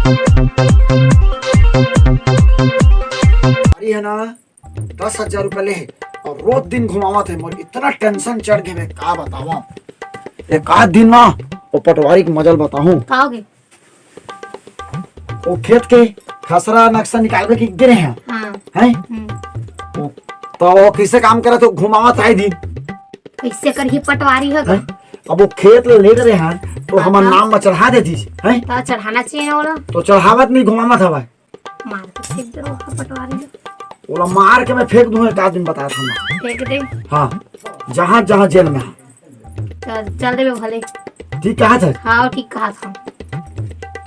है ना 10,000 रुपए ले और रोज दिन घुमावा थे मोर इतना टेंशन चढ़ गए मैं का बताऊं। एक आध दिन ना वो पटवारी के मजल बताऊं खाओगे वो खेत के खसरा नक्शा निकालने के गिरे हैं। हाँ। हैं तो वो किसे काम करे तो घुमावा था दिन कैसे कर ही पटवारी होगा। अब वो खेत ले रहे हैं तो हमारा नाम में चढ़ा देती है तो चढ़ाना चाहिए ना तो चढ़ावत नहीं घुमावा था भाई मार के फेंक दे पटवारी बोला मार के मैं फेंक दूंगा। एक आदमी बताया था मैं फेंक दे। हाँ जहाँ जहाँ जेल में चल दे भले ठीक कहा था। हाँ ठीक कहा था।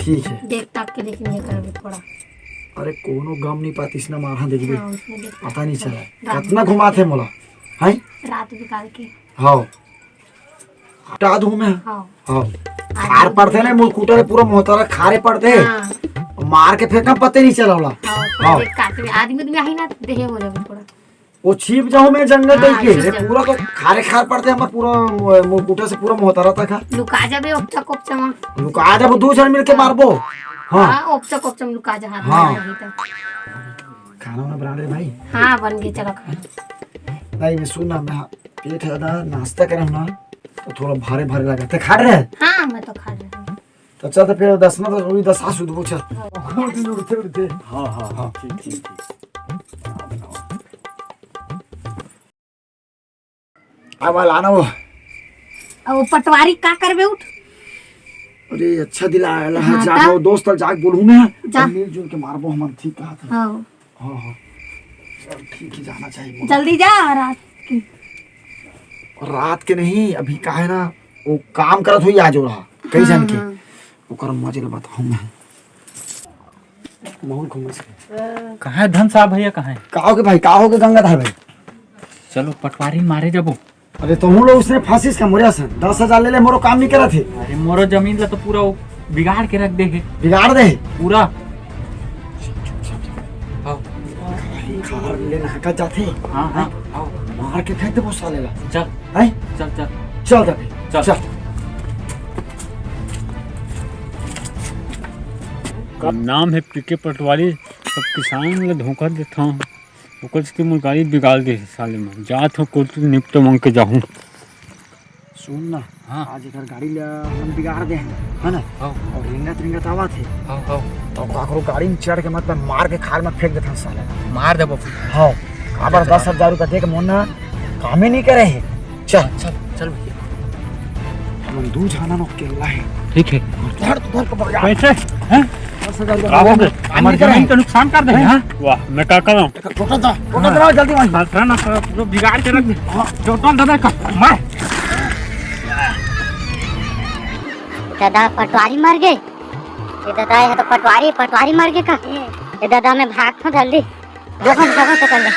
ठीक है देख ताक के देखने करेंगे थोड़ा। अरे कोनो गम नहीं पाती इसने मारा देखिए हाँ, उसने देख पता नहीं चला कितना घुमा थे मोला है रात बिकाल के। हाँ हटा दूं मैं। हाँ हाँ खार पड़ते ना मुकुटर पूरा मोहतरा खारे पड़ते हाँ। मार के फेंका पते नहीं चला वाला। हाँ काट में आदमी में आई ना देहे हो जाए थोड़ा वो छिप जाओ मैं जंगल हाँ, देख के पूरा तो खारे खार पड़ते हम पूरा मुकुटर से पूरा मोहतरा तक लुका जाबे ओपचा कोपचा में लुका जब दो जन मिलके मारबो। हाँ ओपचा कोपचा में लुका जा हाथ हाँ। में तो खाना वाना बना ले भाई। हाँ बन गए चलो खा। नहीं मैं सुनना मैं पेट है ना नाश्ता कर ना तो थोड़ा भारे भारे लगा थे खा रहे। हाँ मैं तो खा रही हूँ। तो चल तो फिर 10 ना तो वही 10 आसू दो चल। उड़ते हाँ हाँ हाँ ठीक ठीक ठीक अब लाना वो वो पटवारी का करबे उठ। अरे अच्छा दिला आया हाँ, जागो दोस्त जाग बोलूं मैं जा। मिलजुल के मारबो हम ठीक कहा था। हाँ हाँ हाँ चल ठीक ही जाना चाहिए। जल्दी जा रात की। रात के नहीं अभी का है ना वो काम करत हुई आज हो रहा कई जन के ओकर मजे बताऊं मैं माहौल घूमे से कहाँ है धन साहब भैया कहाँ है? काहो के भाई काहो के गंगाधर भाई चलो पटवारी मारे जबो। अरे तो हम लोग उसने फांसी का मोरिया सन 10,000 ले ले मोरो काम नहीं करा थे। अरे मोरो जमीन ला तो पूरा वो बिगाड़ के रख देगे बिगाड़ दे पूरा। खार लेना का जाते हाँ हाँ आओ मार के फेंक दे वो साले ला। चल हैं चल चल चल तभी चल। चल नाम है पीके पटवारी सब किसान ला धोखा देता हूँ ओकर के मुर्गाई बिगाड़ दे साले में जात हो कोर्ट निपट मांग के जाऊँ। सुन ना हाँ। आज इधर गाड़ी ले हम बिगाड़ दे है ना हाँ और रिंगत आवा थे हाँ हाँ तो काकरो गाड़ी में चढ़ के मतलब मार के खाल में फेंक देता साले मार दे बापू। हाँ अबर 10,000 रुपया दे के मोना काम ही नहीं करे है। चल चल चल भैया हम दू जाना नो केला है ठीक है। धर तो धर के बढ़ जा कैसे हैं 10,000 आओगे रुपया हमारे जमीन का नुकसान कर दे। हाँ वाह मैं क्या कर रहा हूँ टोटा दो जल्दी मार बात ना पूरा बिगाड़ के रख दे। जो टोल दादा का मार दादा पटवारी मर गए। ये दादा है तो पटवारी मर गए का। ये दादा मैं भाग था जल्दी देखो तो कर ले।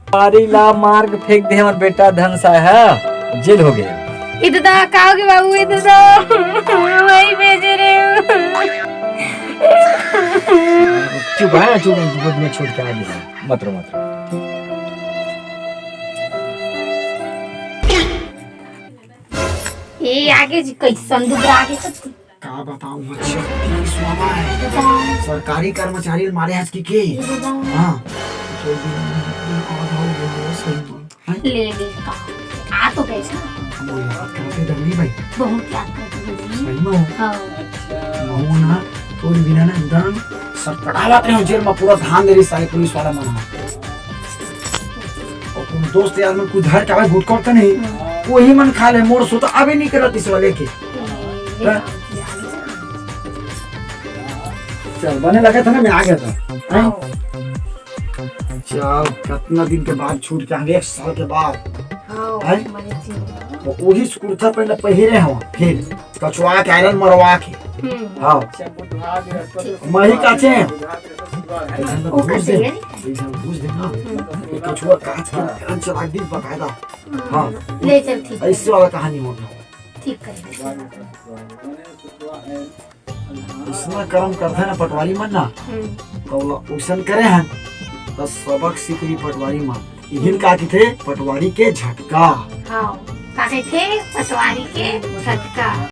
पटवारी ला मार के फेंक दे हमार बेटा धन सा है जेल हो गया। इधर दा खाओगे बाबू इधर दा वही भेज रहे हूँ। चुप है चुप गोद में छोड़ के आ गया मत रो मत रो। ये आगे जी कैसन दुबरा आगे कुछ का बताऊं 36 वाला है सरकारी कर्मचारी मारे आज की के। हां ले ले का आ तो कैसा हम याद करते डरनी भाई बहुत याद करते सही में हाँ हो ना थोड़ी बिना ना एकदम सर पढ़ावा रहे हो जेल में पूरा ध्यान दे रही सारे पुलिस वाला मना और तुम दोस्त यार में कुछ धर के भाई गुट करते नहीं वही मन खा ले मोर सो तो अभी नहीं करत इस वाले के। चल बने लगा था ना मैं आ गया था। चल कितना दिन के बाद छूट के आगे 1 साल के बाद तो वही कुर्ता पहले पहिरे हो फिर कछुआ के आयरन मरवा के हाँ मही काचे घूस देना कछुआ काच के आयरन चला दी बकायदा। हाँ ले चल ठीक ऐसे वाला कहानी होना ठीक करेंगे। इतना कर्म करते है ना पटवारी मन ना तो उसन करे हैं तो सबक सीखली पटवारी माँ इहिन का की थे पटवारी के झटका। हाँ का थे पटवारी के झटका।